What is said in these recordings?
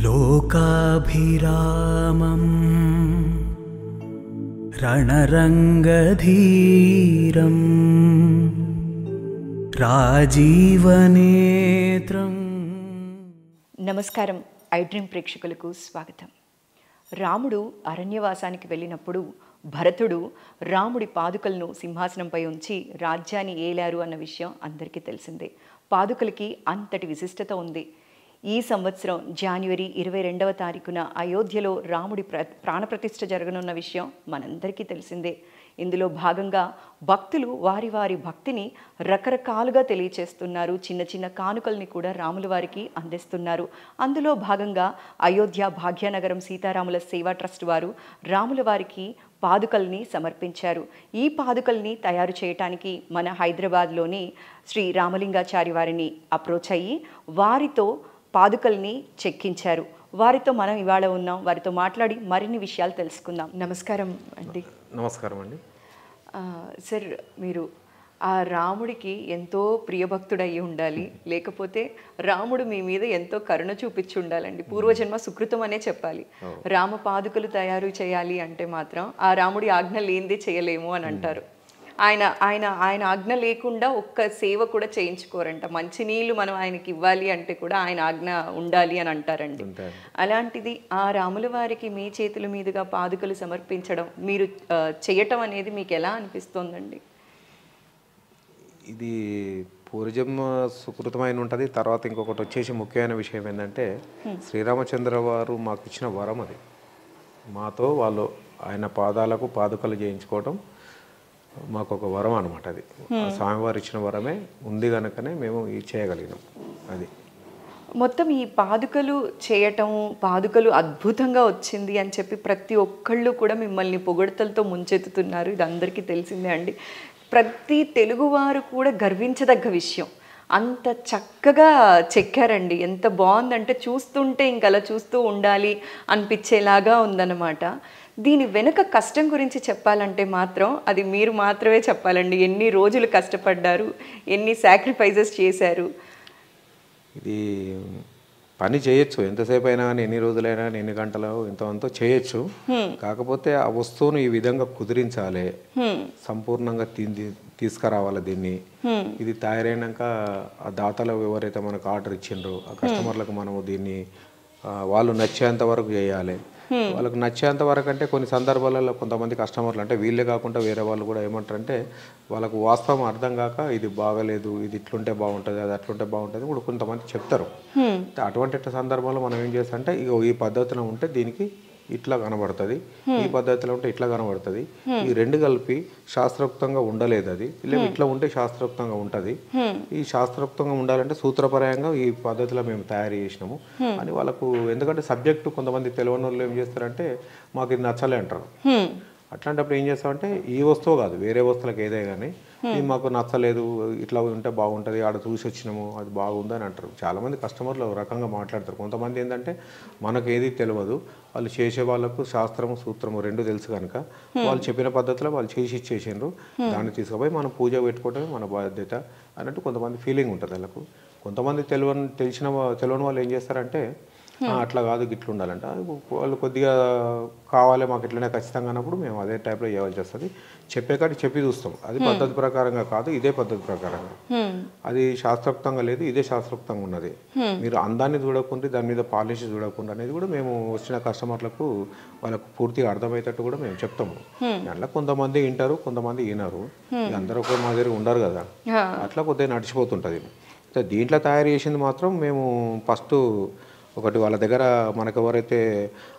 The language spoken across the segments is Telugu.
లోకాభిరామం రణరంగధీరం రాజీవనేత్రం. నమస్కారం. ఐ డ్రీమ్ ప్రేక్షకులకు స్వాగతం. రాముడు అరణ్యవాసానికి వెళ్ళినప్పుడు భరతుడు రాముడి పాదుకలను సింహాసనంపై ఉంచి రాజ్యాన్ని ఏలారు అన్న విషయం అందరికీ తెలిసిందే. పాదుకలకి అంతటి విశిష్టత ఉంది. ఈ సంవత్సరం జనవరి 22వ తారీఖున అయోధ్యలో రాముడి ప్రాణప్రతిష్ఠ జరగనున్న విషయం మనందరికీ తెలిసిందే. ఇందులో భాగంగా భక్తులు వారి వారి భక్తిని రకరకాలుగా తెలియచేస్తున్నారు. చిన్న చిన్న కానుకల్ని కూడా రాముల వారికి అందిస్తున్నారు. అందులో భాగంగా అయోధ్య భాగ్యనగరం సీతారాముల సేవా ట్రస్ట్ వారు రాముల వారికి పాదుకల్ని సమర్పించారు. ఈ పాదుకల్ని తయారు చేయటానికి మన హైదరాబాద్లోని శ్రీ రామలింగాచారి వారిని అప్రోచ్ అయ్యి వారితో పాదుకల్ని చెక్కించారు. వారితో మనం ఇవాళ ఉన్నాం. వారితో మాట్లాడి మరిన్ని విషయాలు తెలుసుకుందాం. నమస్కారం అండి. నమస్కారం అండి. సార్, మీరు ఆ రాముడికి ఎంతో ప్రియభక్తుడయ్యి ఉండాలి, లేకపోతే రాముడు మీ మీద ఎంతో కరుణ చూపించి ఉండాలండి. పూర్వజన్మ సుకృతం అనే చెప్పాలి. రామ పాదుకలు తయారు చేయాలి అంటే మాత్రం ఆ రాముడి ఆజ్ఞ లేనిదే చేయలేము అని అంటారు. ఆయన ఆయన ఆయన ఆజ్ఞ లేకుండా ఒక్క సేవ కూడా చేయించుకోరంట. మంచినీళ్ళు మనం ఆయనకి ఇవ్వాలి అంటే కూడా ఆయన ఆజ్ఞ ఉండాలి అని అంటారండి. అలాంటిది ఆ రాముల వారికి మీ చేతుల మీదుగా పాదుకలు సమర్పించడం, మీరు చేయటం అనేది మీకు ఎలా అనిపిస్తోందండి? ఇది పూర్వజన్మ సుకృతమైన ఉంటుంది. తర్వాత ఇంకొకటి వచ్చేసి ముఖ్యమైన విషయం ఏంటంటే శ్రీరామచంద్ర వారు మాకు ఇచ్చిన వరం అది. మాతో వాళ్ళు ఆయన పాదాలకు పాదుకలు చేయించుకోవడం మాకు ఒక వరం అనమాట. అది స్వామివారు ఇచ్చిన వరమే ఉంది కనుకనే మేము ఇది చేయగలిగినాం. అది మొత్తం ఈ పాదుకలు చేయటం, పాదుకలు అద్భుతంగా వచ్చింది అని చెప్పి ప్రతి ఒక్కళ్ళు కూడా మిమ్మల్ని పొగడ్తలతో ముంచెత్తుతున్నారు. ఇది అందరికీ తెలిసిందే అండి. ప్రతి తెలుగువారు కూడా గర్వించదగ్గ విషయం. అంత చక్కగా చెక్కారండి. ఎంత బాగుందంటే చూస్తుంటే ఇంకలా చూస్తూ ఉండాలి అనిపించేలాగా ఉందన్నమాట. దీని వెనుక కష్టం గురించి చెప్పాలంటే మాత్రం అది మీరు మాత్రమే చెప్పాలండి. ఎన్ని రోజులు కష్టపడ్డారు, ఎన్ని సాక్రిఫైజెస్ చేశారు? ఇది పని చేయొచ్చు, ఎంతసేపు అయినా కానీ, ఎన్ని రోజులైనా కానీ, ఎన్ని గంటలు ఇంతవంతో చేయొచ్చు. కాకపోతే ఆ వస్తువును ఈ విధంగా కుదిరించాలి, సంపూర్ణంగా తీసుకురావాలి దీన్ని. ఇది తయారైనాక ఆ దాతలు ఎవరైతే మనకు ఆర్డర్ ఇచ్చిండ్రో ఆ కస్టమర్లకు మనము దీన్ని వాళ్ళు నచ్చేంత వరకు చేయాలి. వాళ్ళకు నచ్చేంత వరకు అంటే కొన్ని సందర్భాలలో కొంతమంది కస్టమర్లు అంటే వీళ్ళే కాకుండా వేరే వాళ్ళు కూడా ఏమంటారంటే వాళ్ళకు వాస్తవం అర్థం కాక ఇది బాగలేదు, ఇది ఇట్లుంటే బాగుంటుంది, అది అట్లుంటే బాగుంటుంది కూడా కొంతమంది చెప్తారు. అటువంటి సందర్భంలో మనం ఏం చేస్తాం అంటే ఈ పద్ధతిలో ఉంటే దీనికి ఇట్లా కనబడుతుంది, ఈ పద్ధతిలో ఉంటే ఇట్లా కనబడుతుంది, ఈ రెండు కలిపి శాస్త్రోక్తంగా ఉండలేదు, అది లేదా ఇట్లా ఉంటే శాస్త్రోక్తంగా ఉంటుంది, ఈ శాస్త్రోక్తంగా ఉండాలంటే సూత్రపరంగా ఈ పద్ధతిలో మేము తయారు చేసినాము అని వాళ్ళకు. ఎందుకంటే సబ్జెక్టు కొంతమంది తెలియని వాళ్ళు ఏం చేస్తారంటే మాకు ఇది నచ్చలే అంటారు. అట్లాంటప్పుడు ఏం చేస్తామంటే ఈ వస్తువు కాదు వేరే వస్తువులకు ఏదే కానీ ఇది మాకు నచ్చలేదు, ఇట్లా ఉంటే బాగుంటుంది, ఆడ చూసి వచ్చినాము అది బాగుంది అని అంటారు. చాలామంది కస్టమర్లు రకంగా మాట్లాడతారు. కొంతమంది ఏంటంటే మనకు ఏది తెలియదు, వాళ్ళు చేసే వాళ్ళకు శాస్త్రము సూత్రము రెండు తెలుసు కనుక వాళ్ళు చెప్పిన పద్ధతిలో వాళ్ళు చేసి ఇచ్చేసిండ్రు, దాన్ని తీసుకుపోయి మనం పూజ పెట్టుకోవడమే మన బాధ్యత అన్నట్టు కొంతమంది ఫీలింగ్ ఉంటుంది వాళ్ళకు. కొంతమంది తెలియని వాళ్ళు ఏం చేస్తారంటే అట్లా కాదు గిట్లు ఉండాలంట, వాళ్ళు కొద్దిగా కావాలి మాకు ఇట్లనే ఖచ్చితంగా అన్నప్పుడు మేము అదే టైప్లో చేయవలసి వస్తుంది. చెప్పేకాటి చెప్పి చూస్తాం, అది పద్ధతి ప్రకారంగా కాదు, ఇదే పద్ధతి ప్రకారంగా, అది శాస్త్రోక్తంగా లేదు, ఇదే శాస్త్రోక్తంగా ఉన్నది, మీరు అందాన్ని చూడకుండా దాని మీద పాలిష్ చూడకుండా అనేది కూడా మేము వచ్చిన కస్టమర్లకు వాళ్ళకు పూర్తిగా అర్థమయ్యేటట్టు కూడా మేము చెప్తాము. దాంట్లో కొంతమంది వింటారు, కొంతమంది వినరు, అందరూ ఒక మాదిరి ఉండరు కదా, అట్లా కొద్దిగా నడిచిపోతుంటుంది. దీంట్లో తయారు చేసింది మాత్రం మేము ఫస్ట్ ఒకటి వాళ్ళ దగ్గర మనకు ఎవరైతే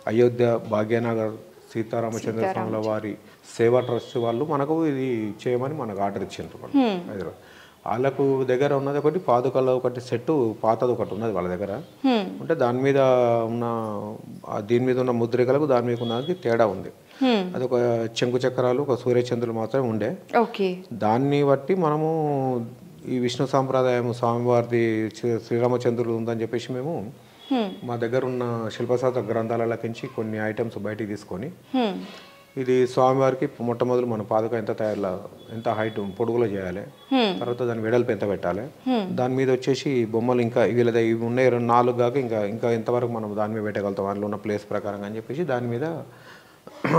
అయోధ్య భాగ్యనగర్ సీతారామచంద్ర స్వాముల వారి సేవా ట్రస్ట్ వాళ్ళు మనకు ఇది చేయమని మనకు ఆర్డర్ ఇచ్చిండ్రు. హైదరాబాద్ వాళ్ళకు దగ్గర ఉన్నది ఒకటి పాదుకల ఒకటి సెట్టు పాతది ఒకటి ఉన్నది వాళ్ళ దగ్గర ఉంటే దాని మీద ఉన్న దీని మీద ఉన్న ముద్రికలకు దాని మీద ఉన్నది తేడా ఉంది. అది ఒక చెంకు చక్రాలు ఒక సూర్యచంద్రులు మాత్రమే ఉండే. దాన్ని బట్టి మనము ఈ విష్ణు సాంప్రదాయం స్వామివారిది శ్రీరామచంద్రుడు ఉందని చెప్పేసి మేము మా దగ్గర ఉన్న శిల్పశాస్త్ర గ్రంథాలకించి కొన్ని ఐటమ్స్ బయటికి తీసుకొని ఇది స్వామివారికి మొట్టమొదలు మన పాదుక ఎంత హైట్ పొడుగులో చేయాలి, తర్వాత దాని వెడల్పు ఎంత పెట్టాలి, దాని మీద వచ్చేసి బొమ్మలు ఇంకా వీళ్ళది ఇవి ఉన్నాయి 4 కాక ఇంకా ఎంతవరకు మనం దాని మీద పెట్టగలుగుతాం అందులో ఉన్న ప్లేస్ ప్రకారంగా అని చెప్పేసి దాని మీద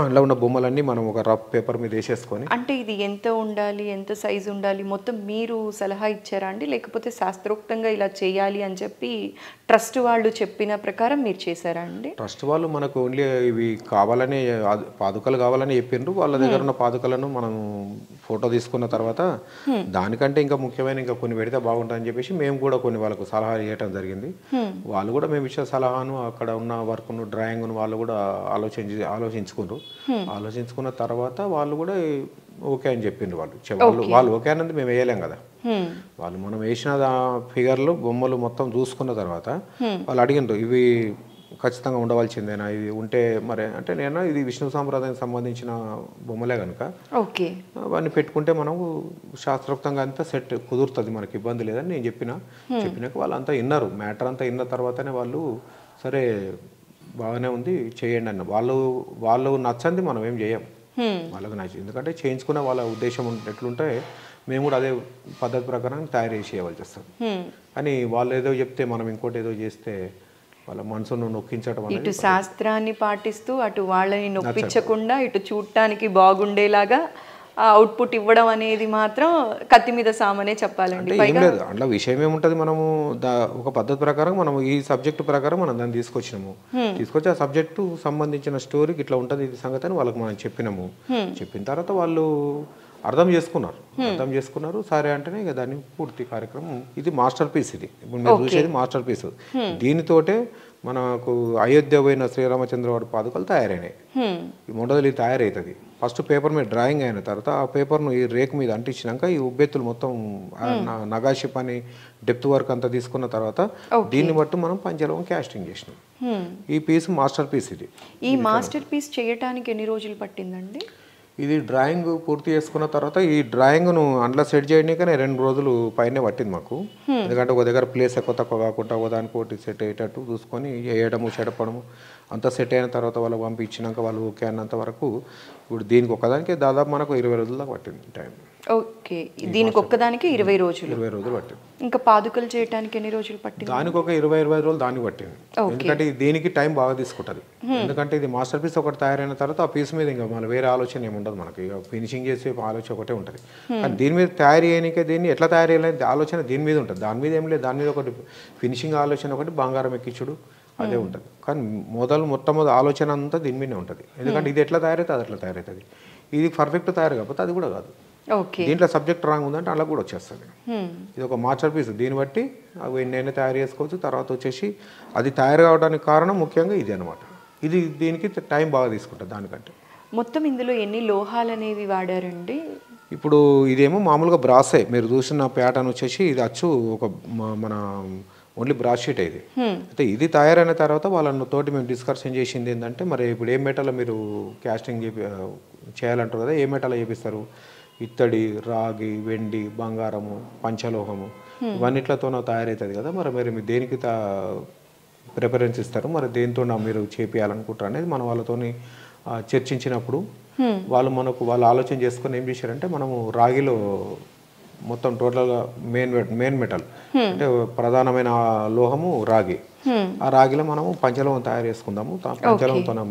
అందులో ఉన్న బొమ్మలన్నీ మనం ఒక రఫ్ పేపర్ మీద వేసేసుకొని. అంటే ఇది ఎంత ఉండాలి, ఎంత సైజు ఉండాలి, మొత్తం మీరు సలహా ఇచ్చారా అండి, లేకపోతే శాస్త్రోక్తంగా ఇలా చేయాలి అని చెప్పి ట్రస్ట్ వాళ్ళు చెప్పిన ప్రకారం మీరు చేశారా అండి? ట్రస్ట్ వాళ్ళు మనకు ఓన్లీ ఇవి కావాలని పాదుకలు కావాలని చెప్పిండ్రు. వాళ్ళ దగ్గర ఉన్న పాదుకలను మనం ఫోటో తీసుకున్న తర్వాత దానికంటే ఇంకా ముఖ్యమైన ఇంకా కొన్ని పెడితే బాగుంటుందని చెప్పేసి మేము కూడా కొన్ని వాళ్ళకు సలహా ఇవ్వటం జరిగింది. వాళ్ళు కూడా మేము ఇచ్చే సలహాను అక్కడ ఉన్న వర్క్ను డ్రాయింగ్ను వాళ్ళు కూడా ఆలోచించుకున్న తర్వాత వాళ్ళు కూడా ఓకే అని చెప్పిండ్రు. వాళ్ళు ఓకే అన్నది మేము వేయలేం కదా. వాళ్ళు మనం వేసిన ఫిగర్లు బొమ్మలు మొత్తం చూసుకున్న తర్వాత వాళ్ళు అడిగిండ్రు ఇవి ఖచ్చితంగా ఉండవలసిందేనా, ఇది ఉంటే మరి అంటే నేను ఇది విష్ణు సాంప్రదాయానికి సంబంధించిన బొమ్మలే కనుక అవన్నీ పెట్టుకుంటే మనకు శాస్త్రోక్తంగా అంతా సెట్ కుదురుతుంది, మనకి ఇబ్బంది లేదని నేను చెప్పినాక వాళ్ళు అంతా విన్నారు. మ్యాటర్ అంతా విన్న తర్వాతనే వాళ్ళు సరే బాగానే ఉంది చేయండి అన్న. వాళ్ళు నచ్చంది మనం ఏం చేయం, వాళ్ళకి నచ్చి ఎందుకంటే చేయించుకున్న వాళ్ళ ఉద్దేశం ఎట్లుంటే మేము కూడా అదే పద్ధతి ప్రకారం తయారు చేసి చేయవలసి వస్తుంది. కానీ వాళ్ళు ఏదో చెప్తే మనం ఇంకోటి ఏదో చేస్తే వాళ్ళ మనసును నొక్కించడం, ఇటు శాస్త్రాన్ని పాటిస్తూ అటు వాళ్ళని నొప్పించకుండా ఇటు చూడటానికి బాగుండేలాగా అవుట్పుట్ ఇవ్వడం అనేది మాత్రం కత్తి మీద సామనే చెప్పాలండి. ఏం లేదు అందులో విషయం ఏముంటుంది, మనము ఒక పద్ధతి ప్రకారం మనం ఈ సబ్జెక్టు ప్రకారం మనం దాన్ని తీసుకొచ్చి ఆ సబ్జెక్టు సంబంధించిన స్టోరీకి ఇట్లా ఉంటుంది ఇది సంగతి అని వాళ్ళకి మనం చెప్పిన తర్వాత వాళ్ళు అర్థం చేసుకున్నారు. సరే అంటేనే ఇక దాన్ని పూర్తి కార్యక్రమం ఇది మాస్టర్ పీస్. ఇది ఇప్పుడు మీరు చూసేది మాస్టర్ పీస్. దీనితోటే మనకు అయోధ్య పోయిన శ్రీరామచంద్రవాడి పాదుకలు తయారైనాయి. మొదలు ఇది తయారవుతుంది. ఫస్ట్ పేపర్ మీద డ్రాయింగ్ అయిన తర్వాత ఆ పేపర్ను ఈ రేకు మీద అంటించినాక ఈ ఉబ్బెత్తులు మొత్తం నగాషి పని డెప్త్ వర్క్ అంతా తీసుకున్న తర్వాత దీన్ని బట్టి మనం పంచలోహం క్యాస్టింగ్ చేసినాం. ఈ పీస్ మాస్టర్ పీస్. ఇది ఈ మాస్టర్ పీస్ చేయడానికి ఎన్ని రోజులు పట్టిందండి? ఇది డ్రాయింగ్ పూర్తి చేసుకున్న తర్వాత ఈ డ్రాయింగ్ను అందులో సెట్ చేయడానికనే 2 రోజులు పైనే పట్టింది మాకు. ఎందుకంటే ఒక దగ్గర ప్లేస్ ఎక్కువ తక్కువ కాకుండా ఒకదానికి ఒకటి సెట్ అయ్యేటట్టు చూసుకొని వేయడము చెడపడము అంతా సెట్ అయిన తర్వాత వాళ్ళకి పంపించినాక వాళ్ళు ఓకే అన్నంత వరకు ఇప్పుడు దీనికి ఒక్కదానికి దాదాపు మనకు 20 రోజుల దాకా పట్టింది టైం. ఓకే, దీనికి ఒక్కదానికి 20 రోజులు పట్టింది. ఇంకా పాదుకలు చేయడానికి ఎన్ని రోజులు పట్టింది? దానికి ఒక 20 రోజులు దానికి పట్టింది. ఎందుకంటే దీనికి టైం బాగా తీసుకుంటుంది. ఎందుకంటే ఇది మాస్టర్ పీస్ ఒకటి తయారైన తర్వాత ఆ పీస్ మీద ఇంకా మన వేరే ఆలోచన ఏమి ఉండదు, మనకి ఫినిషింగ్ చేసే ఆలోచన ఒకటే ఉంటుంది. కానీ దీని మీద తయారు చేయడానికే దీన్ని ఎట్లా తయారు చేయాలి ఆలోచన దీని మీద ఉంటుంది. దాని మీద ఏం లేదు, దాని మీద ఒకటి ఫినిషింగ్ ఆలోచన ఒకటి బంగారం ఎక్కించుడు అదే ఉంటుంది. కానీ మొట్టమొదటి ఆలోచన అంతా దీని మీదనే ఉంటుంది. ఎందుకంటే ఇది ఎట్లా తయారైతే అది అట్లా తయారవుతుంది. ఇది పర్ఫెక్ట్ తయారు కాకపోతే అది కూడా కాదు. దీంట్లో సబ్జెక్ట్ రాంగ్ ఉందంటే అలా కూడా వచ్చేస్తుంది. ఇది ఒక మాస్టర్ పీస్. దీన్ని బట్టి అవి ఎన్నైనా తయారు చేసుకోవచ్చు. తర్వాత వచ్చేసి అది తయారు కావడానికి కారణం ముఖ్యంగా ఇది అనమాట. ఇది దీనికి టైం బాగా తీసుకుంటుంది దానికంటే. మొత్తం ఇందులో ఎన్ని లోహాలు అనేవి వాడారండి? ఇప్పుడు ఇదేమో మామూలుగా బ్రాసే. మీరు చూసిన ప్యాటర్న్ వచ్చేసి ఇది అచ్చు ఒక మన ఓన్లీ బ్రాస్ షీట్. ఇది అయితే ఇది తయారైన తర్వాత వాళ్ళని తోటి మేము డిస్కషన్ చేసింది ఏంటంటే మరి ఇప్పుడు ఏ మెటల్ మీరు క్యాస్టింగ్ చేయాలంటారు కదా, ఏ మెటల్ చేపిస్తారు? ఇత్తడి, రాగి, వెండి, బంగారము, పంచలోహము ఇవన్నిట్లతో తయారవుతుంది కదా. మరి మీరు దేనికి ప్రిఫరెన్స్ ఇస్తారు, మరి దేనితో మీరు చేపియాలనుకుంటారు అనేది మనం వాళ్ళతోని చర్చించినప్పుడు వాళ్ళు ఆలోచన చేసుకొని ఏం చేశారంటే మనము రాగిలో మొత్తం టోటల్గా మెయిన్ మెటల్ అంటే ప్రధానమైన లోహము రాగి. ఆ రాగిలో మనము పంచలోహం తయారు చేసుకుందాము. పంచలోహంతో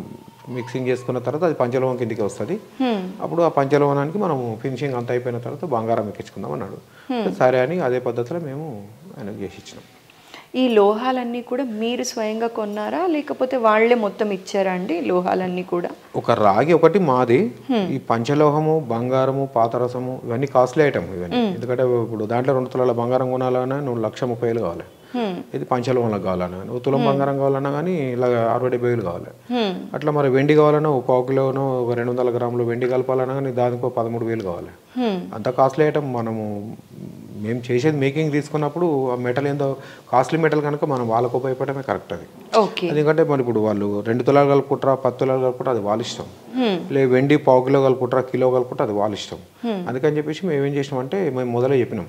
మిక్సింగ్ చేసుకున్న తర్వాత అది పంచలోహం కిందికి వస్తుంది. అప్పుడు ఆ పంచలోహానికి మనము ఫినిషింగ్ అంతా అయిపోయిన తర్వాత బంగారం ఎక్కించుకుందాం అన్నాడు. సరే అని అదే పద్ధతిలో మేము ఆయనకు చేసి ఇచ్చినాం. ఈ లోహాలన్నీ కూడా మీరు స్వయంగా కొన్నారా లేకపోతే వాళ్ళే మొత్తం ఇచ్చారా అండి? లోహాలన్నీ కూడా ఒక రాగి ఒకటి మాది. ఈ పంచలోహము, బంగారము, పాతరసము ఇవన్నీ కాస్ట్లీ ఐటమ్ ఇవన్నీ. ఎందుకంటే ఇప్పుడు దాంట్లో 2 తులాల బంగారం కొనాలన్నా 1,30,000 కావాలి. ఇది పంచలోహంలో కావాలన్నా 1 తులం బంగారం కావాలన్నా కానీ ఇలా 60-70 కావాలి. అట్లా మరి వెండి కావాలన్నా 1 కిలోనో 200 గ్రాములు వెండి కలపాలన్నా కానీ దానికి 13,000 కావాలి. అంత కాస్ట్లీ ఐటమ్ మనము మేము చేసేది మేకింగ్ తీసుకున్నప్పుడు ఆ మెటల్ ఏందో కాస్ట్లీ మెటల్ కనుక మనం వాళ్ళకు ఉపయోగపడమే కరెక్ట్. అది ఎందుకంటే మరి ఇప్పుడు వాళ్ళు 2 తులాలు కలుపుకుంటారా 10 తులాలు కలుపుకుంటారా అది వాళ్ళ ఇష్టం. లేదు వెండి 1/4 కిలో కలుపుకుంటారా కిలో కలుపుకుంటారా అది వాళ్ళ ఇష్టం. అందుకని చెప్పేసి మేము ఏం చేసినామంటే మేము మొదలే చెప్పినాం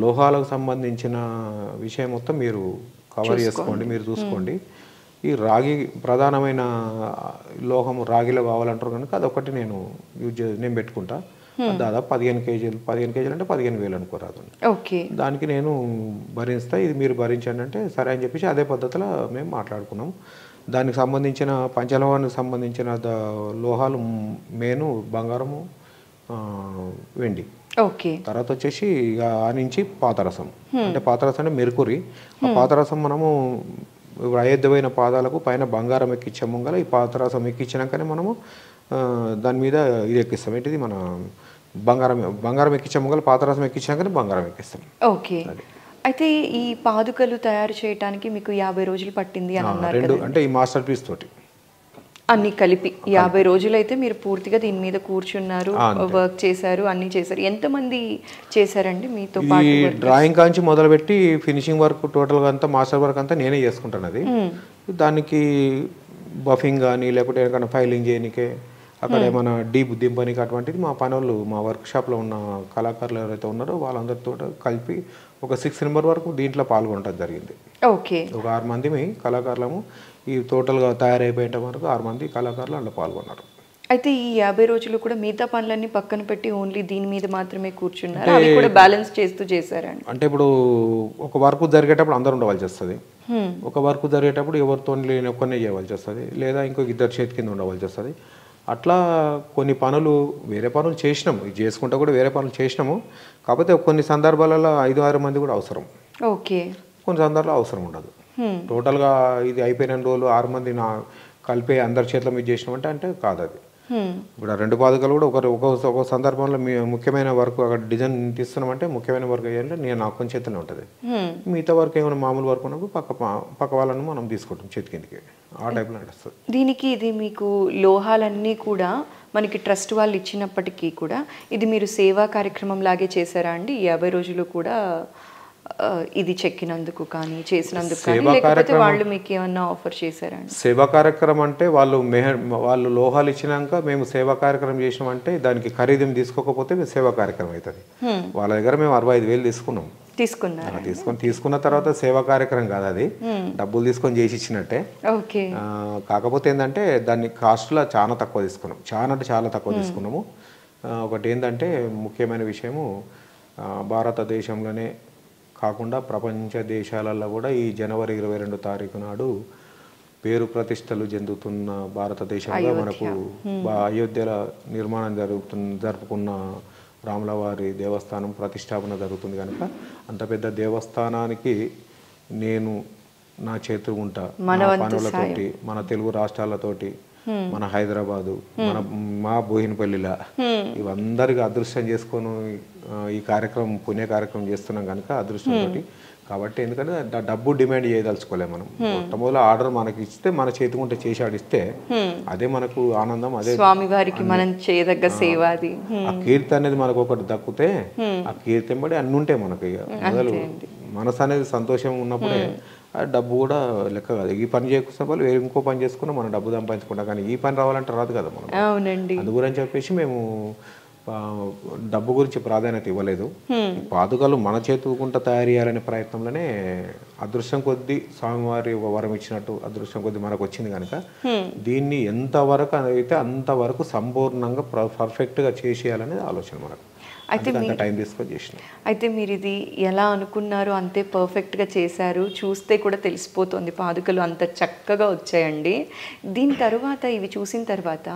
లోహాలకు సంబంధించిన విషయం మొత్తం మీరు కవర్ చేసుకోండి, మీరు చూసుకోండి. ఈ రాగి ప్రధానమైన లోహం రాగిలో కావాలంటారు కనుక అదొకటి నేను నేను పెట్టుకుంటా. దాదాపు 15 కేజీలు అంటే 15,000 అనుకోరాదు. ఓకే, దానికి నేను భరిస్తా, ఇది మీరు భరించండి అంటే సరే అని చెప్పేసి అదే పద్ధతిలో మేము మాట్లాడుకున్నాం. దానికి సంబంధించిన పంచలోహానికి సంబంధించిన లోహాలు మెయిన్ బంగారము, వెండి. ఓకే, తర్వాత వచ్చేసి ఇక ఆ నుంచి పాతరసం, అంటే పాతరసం అంటే మెర్కురీ. ఆ పాతరసం మనము అయోధ్యమైన పాదాలకు పైన బంగారం ఎక్కించే ముంగల ఈ పాతరసం ఎక్కించినాకనే మనము దాని మీద ఇది ఎక్కిస్తాం. ఏంటిది మన బంగారం ఎక్కించే ముంగల పాతరసం ఎక్కించినాకనే బంగారం ఎక్కిస్తాం. ఓకే. అయితే ఈ పాదుకలు తయారు చేయడానికి మీకు 50 రోజులు పట్టింది అని అన్నారు. రెండు అంటే ఈ మాస్టర్ పీస్ తోటి అన్ని కలిపి 50 రోజులు అయితే మీరు పూర్తిగా దీని మీద కూర్చున్నారు, వర్క్ చేశారు, అన్ని చేశారు. ఎంతమంది చేశారండి మీతో పాటు? డ్రాయింగ్ కాంచి మొదలుపెట్టి ఫినిషింగ్ వర్క్ టోటల్గా అంతా మాస్టర్ వర్క్ అంతా నేనే చేసుకుంటాను. అది దానికి బఫింగ్ కానీ లేకపోతే ఏమైనా ఫైలింగ్ చేయనికే అక్కడ ఏమైనా డీప్ దింపనికి అటువంటిది మా పనులు మా వర్క్ షాప్లో ఉన్న కళాకారులు ఎవరైతే ఉన్నారో వాళ్ళందరితో కలిపి ఒక 6 మెంబర్ వరకు దీంట్లో పాల్గొనడం జరిగింది. ఓకే, ఒక 6 మంది కళాకారులము ఈ టోటల్గా తయారైపోయేంత వరకు 6 మంది కళాకారులు అందులో పాల్గొన్నారు. అయితే ఈ 50 రోజులు కూడా మిగతా పనులన్నీ పక్కన పెట్టి ఓన్లీ దీని మీద మాత్రమే కూర్చున్నారు, అవి కూడా బ్యాలెన్స్ చేస్తూ చేశారండి? అంటే ఇప్పుడు ఒక వర్క్ జరిగేటప్పుడు అందరూ ఉండవలసి వస్తుంది, ఒక వర్క్ జరిగేటప్పుడు ఎవరితో లేని ఒక్కనే చేయవలసి వస్తుంది, లేదా ఇంకొక 2 చేతి కింద ఉండవలసి వస్తుంది. అట్లా కొన్ని పనులు వేరే పనులు చేసినాము, ఇది చేసుకుంటా కూడా వేరే పనులు చేసినాము. కాకపోతే కొన్ని సందర్భాలలో 5-6 మంది కూడా అవసరం. ఓకే, కొన్ని సందర్భాల్లో అవసరం ఉండదు. టోటల్గా ఇది అయిపోయిన రోజులు 6 మంది కలిపే అందరి చేతిలో మీరు చేసినామంటే అంటే కాదు. అది ఇప్పుడు ఆ 2 పాదుకలు కూడా ఒక సందర్భంలో ముఖ్యమైన వర్క్ అక్కడ డిజైన్ తీస్తున్నామంటే ముఖ్యమైన వర్క్ అయ్యాలంటే నేను నా ఒక్క చేతిలో ఉంటుంది. మిగతా వర్క్ ఏమైనా మామూలు వర్క్ ఉన్నప్పుడు పక్క వాళ్ళను మనం తీసుకుంటాం చేతి కిందకి, ఆ టైప్లో నడుస్తుంది. దీనికి ఇది మీకు లోహాలన్నీ కూడా మనకి ట్రస్ట్ వాళ్ళు ఇచ్చినప్పటికీ కూడా ఇది మీరు సేవా కార్యక్రమం లాగే చేశారా అండి? 50 రోజులు కూడా ఇది చెక్కినందుకు కానీ చేసినందుకు కానీ, లేకపోతే వాళ్ళు మీకు ఏమన్నా ఆఫర్ చేశారా? సేవా కార్యక్రమం అంటే వాళ్ళు లోహాలు ఇచ్చినాక మేము సేవా కార్యక్రమం చేసినామంటే దానికి ఖరీదు తీసుకోకపోతే సేవా కార్యక్రమం అవుతుంది. వాళ్ళ దగ్గర మేము 65,000 తీసుకున్న తర్వాత సేవా కార్యక్రమం కాదు, అది డబ్బులు తీసుకొని చేసి ఇచ్చినట్టే. కాకపోతే ఏంటంటే దాన్ని కాస్ట్లో చాలా తక్కువ తీసుకున్నాం, చాలా తక్కువ తీసుకున్నాము. ఒకటి ఏంటంటే ముఖ్యమైన విషయము, భారతదేశంలోనే కాకుండా ప్రపంచ దేశాలలో కూడా ఈ జనవరి 22 తారీఖు నాడు పేరు ప్రతిష్టలు చెందుతున్న భారతదేశంలో మనకు అయోధ్యల నిర్మాణం జరుపుకున్న రాములవారి దేవస్థానం ప్రతిష్టాపన జరుగుతుంది కనుక అంత పెద్ద దేవస్థానానికి నేను నా చేతులు ఉంటా, మన పనులతోటి, మన తెలుగు రాష్ట్రాలతోటి, మన హైదరాబాదు, మా బోయినపల్లిలా ఇవందరికి అదృష్టం చేసుకొని ఈ కార్యక్రమం పుణ్య కార్యక్రమం చేస్తున్నాం కనుక అదృష్టంతో. కాబట్టి ఎందుకంటే డబ్బు డిమాండ్ చేయదలుచుకోలేము మనం. మొట్టమొదటి ఆర్డర్ మనకి ఇస్తే మన చేతికుంటే చేసి ఆడిస్తే అదే మనకు ఆనందం, అదే స్వామివారికి మనం చేయదగ్గ సేవ. అది ఆ కీర్తి అనేది మనకు ఒకటి దక్కితే ఆ కీర్తి బట్టి అన్ని ఉంటాయి మనకి. మొదలు మనసు అనేది సంతోషం ఉన్నప్పుడే డబ్బు కూడా లెక్క కాదు. ఈ పని చేసుకున్న వాళ్ళు ఇంకో పని చేసుకున్నా మనం డబ్బు సంపాదించుకుంటాం, కానీ ఈ పని రావాలంటే రాదు కదా మనం. అవునండి. అందుగురించి చెప్పేసి మేము డబ్బు గురించి ప్రాధాన్యత ఇవ్వలేదు. పాదుకలు మన చేతుకుంటా తయారు చేయాలనే ప్రయత్నంలోనే అదృష్టం కొద్దీ స్వామివారి వరం ఇచ్చినట్టు అదృష్టం కొద్దీ మనకు వచ్చింది కనుక దీన్ని ఎంతవరకు అయితే అంతవరకు సంపూర్ణంగా పర్ఫెక్ట్గా చేసేయాలనేది ఆలోచన మనకు. అయితే మీరు ఇది ఎలా అనుకున్నారో అంతే పర్ఫెక్ట్గా చేశారు. చూస్తే కూడా తెలిసిపోతుంది పాదుకలు అంత చక్కగా వచ్చాయండి. దీని తర్వాత ఇవి చూసిన తర్వాత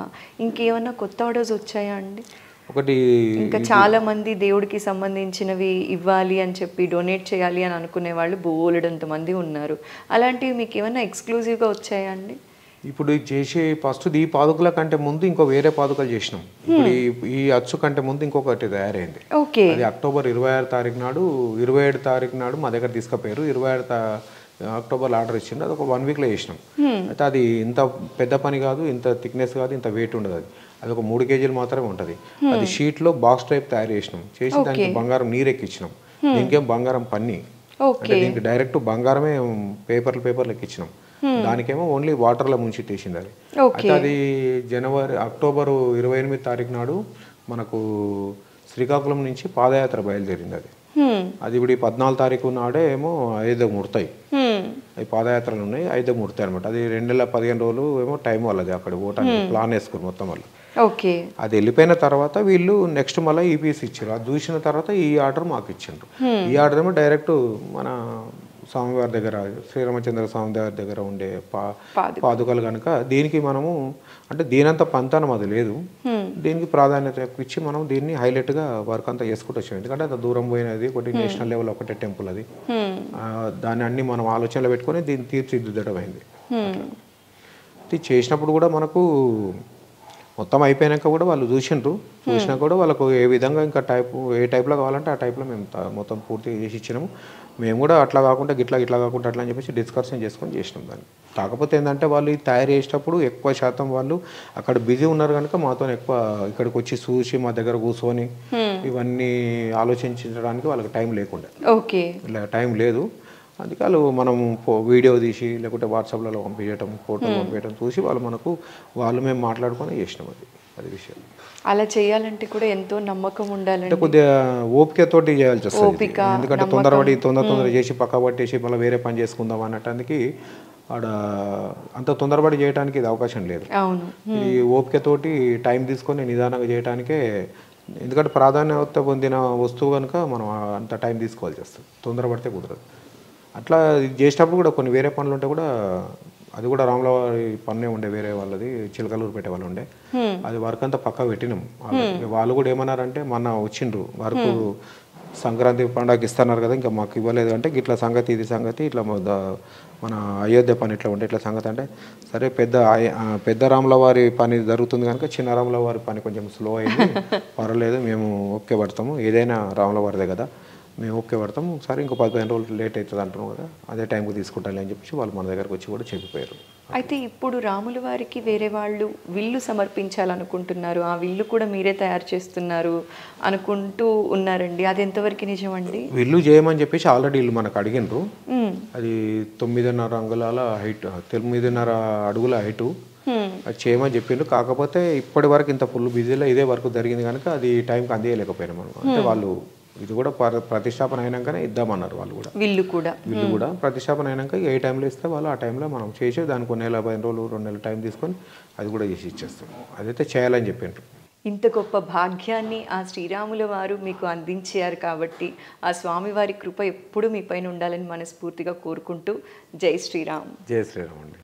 ఇంకేమన్నా కొత్త ఆర్డర్స్ వచ్చాయా అండి? ఒకటి ఇంకా చాలా మంది దేవుడికి సంబంధించినవి ఇవ్వాలి అని చెప్పి డొనేట్ చేయాలి అని అనుకునే వాళ్ళు బోలెడంత మంది ఉన్నారు. అలాంటివి మీకు ఏమైనా ఎక్స్క్లూజివ్గా వచ్చాయా అండి? ఇప్పుడు చేసే ఫస్ట్ ఈ పాదుకల కంటే ముందు ఇంకో వేరే పాదుకలు చేసినాం. ఇప్పుడు ఈ అచ్చు కంటే ముందు ఇంకొకటి తయారైంది. అది అక్టోబర్ 26 తారీఖు నాడు 27 తారీఖు నాడు మా దగ్గర తీసుకుపోయారు. 27 అక్టోబర్లో ఆర్డర్ ఇచ్చింది. అది ఒక 1 వీక్లో చేసినాం. అయితే అది ఇంత పెద్ద పని కాదు, ఇంత థిక్నెస్ కాదు, ఇంత వెయిట్ ఉండదు. అది ఒక 3 కేజీలు మాత్రమే ఉంటుంది. అది షీట్లో బాక్స్ టైప్ తయారు చేసినాం. చేసి దానికి బంగారం నీరెక్కిచ్చినాం. దీనికేం బంగారం పన్ని, అంటే దీనికి డైరెక్ట్ బంగారమే పేపర్లు ఎక్కిచ్చినాం. దానికేమో ఓన్లీ వాటర్లో ముంచి తీసింది. అది అయితే అది అక్టోబర్ 28 తారీఖు నాడు మనకు శ్రీకాకుళం నుంచి పాదయాత్ర బయలుదేరింది. అది ఇప్పుడు 14 తారీఖు నాడే ఏమో 5 ముడతాయి. అవి పాదయాత్రలు ఉన్నాయి 5 మూర్తి అనమాట. అది 2 నెలల 15 రోజులు ఏమో టైం వాళ్ళది అక్కడ పోవటానికి ప్లాన్ వేసుకుని మొత్తం వాళ్ళు. ఓకే. అది వెళ్ళిపోయిన తర్వాత వీళ్ళు నెక్స్ట్ మళ్ళీ ఈపీఎస్ ఇచ్చారు. అది చూసిన తర్వాత ఈ ఆర్డర్ మాకు ఇచ్చిండ్రు. ఈ ఆర్డర్ ఏమో డైరెక్ట్ మన స్వామివారి దగ్గర శ్రీరామచంద్ర స్వామి వారి దగ్గర ఉండే పాదుకలు కనుక దీనికి మనము అంటే దీనంత పంతానం అది లేదు, దీనికి ప్రాధాన్యత ఇచ్చి మనం దీన్ని హైలైట్గా వర్క్ అంతా చేసుకుంటూ వచ్చాం. ఎందుకంటే అంత దూరం పోయినది ఒకటి నేషనల్ లెవెల్ ఒకటే టెంపుల్ అది, దాన్ని అన్ని మనం ఆలోచనలో పెట్టుకొని దీన్ని తీర్చిదిద్దడం అయింది. ఇది చేసినప్పుడు కూడా మనకు మొత్తం అయిపోయాక కూడా వాళ్ళు చూసినా కూడా వాళ్ళకు ఏ విధంగా ఇంకా ఏ టైప్లో కావాలంటే ఆ టైప్లో మేము మొత్తం పూర్తి చేసి ఇచ్చినాము. మేము కూడా అట్లా కాకుండా ఇట్లా కాకుండా అట్లా అని చెప్పేసి డిస్కషన్ చేసుకొని చేసినాం దాన్ని. కాకపోతే ఏంటంటే వాళ్ళు ఇది తయారు చేసేటప్పుడు ఎక్కువ శాతం వాళ్ళు అక్కడ బిజీ ఉన్నారు కనుక మాతో ఎక్కువ ఇక్కడికి వచ్చి చూసి మా దగ్గర కూర్చొని ఇవన్నీ ఆలోచించడానికి వాళ్ళకి టైం లేకుండా, ఓకే, ఇలా టైం లేదు. అందుకే వాళ్ళు మనం వీడియో తీసి లేకుంటే వాట్సాప్లలో పంపించడం, ఫోటో పంపించడం చూసి వాళ్ళు మేము మాట్లాడుకొని చేసినాం. అది విషయం. అలా చేయాలంటే కూడా ఎంతో నమ్మకం ఉండాలంటే కొద్దిగా ఓపికతోటి చేయాల్సి వస్తుంది. ఎందుకంటే తొందర చేసి పక్క పట్టేసి మళ్ళీ వేరే పని చేసుకుందాం అన్నటానికి ఆడ అంత తొందరపడి చేయడానికి ఇది అవకాశం లేదు. ఈ ఓపికతోటి టైం తీసుకొని నిదానంగా చేయడానికే, ఎందుకంటే ప్రాధాన్యత పొందిన వస్తువు కనుక మనం అంత టైం తీసుకోవాల్సి వస్తుంది, తొందరపడితే కుదరదు. అట్లా చేసేటప్పుడు కూడా కొన్ని వేరే పనులు ఉంటే కూడా అది కూడా రాముల వారి పన్నే ఉండే, వేరే వాళ్ళది చిలకలూరు పెట్టే వాళ్ళు ఉండే, అది వర్క్ అంతా పక్కా పెట్టినాం. వాళ్ళు కూడా ఏమన్నారంటే మొన్న వచ్చిండ్రు వర్క్ సంక్రాంతి పండుగకి ఇస్తున్నారు కదా ఇంకా మాకు ఇవ్వలేదు అంటే ఇట్లా సంగతి ఇది సంగతి ఇట్లా మన అయోధ్య పని ఇట్లా ఉంటే ఇట్లా సంగతి అంటే సరే పెద్ద రాముల వారి పని జరుగుతుంది కనుక చిన్న రాముల వారి పని కొంచెం స్లో అయింది, పర్వాలేదు మేము ఓకే పడతాము, ఏదైనా రాముల వారిదే కదా మేము ఓకే పడతాము, సరే ఇంకో 15 రోజులు లేట్ అవుతుంది అంటున్నాం కదా అదే టైంకి తీసుకుంటాను అని చెప్పేసి వాళ్ళు మన దగ్గరకు వచ్చి కూడా చెప్పిపోయారు. అయితే ఇప్పుడు రాముల వారికి వేరే వాళ్ళు విల్లు సమర్పించాలనుకుంటున్నారు, ఆ విల్లు కూడా మీరే తయారు చేస్తున్నారు అనుకుంటూ ఉన్నారండి, అది ఎంతవరకు నిజమండి? విల్లు చేయమని చెప్పేసి ఆల్రెడీ వీళ్ళు మనకు అడిగినరు. అది 9.5 అంగుళాల హైట్, 9.5 అడుగుల హైటు, అది చేయమని చెప్పిండ్రు. కాకపోతే ఇప్పటి వరకు ఇంత ఫుల్ బిజీలో ఇదే వరకు జరిగింది కనుక అది టైంకి అందేయలేకపోయినాం మనం. అంటే వాళ్ళు ఇది కూడా ప్రతిష్టాపన అయినాకనే ఇద్దామన్నారు. వాళ్ళు కూడా విల్లు కూడా ప్రతిష్టాపన అయినాక ఏ టైంలో ఇస్తే వాళ్ళు ఆ టైంలో మనం చేసి దానికి 1 నెల 15 రోజులు 2 నెలలు టైం తీసుకొని అది కూడా చేసి ఇచ్చేస్తాం. అదైతే చేయాలని చెప్పిండ్రు. ఇంత గొప్ప భాగ్యాన్ని ఆ శ్రీరాముల వారు మీకు అందించారు కాబట్టి ఆ స్వామివారి కృప ఎప్పుడు మీ పైన ఉండాలని మనస్ఫూర్తిగా కోరుకుంటూ జై శ్రీరామ్. జై శ్రీరామ్ అండి.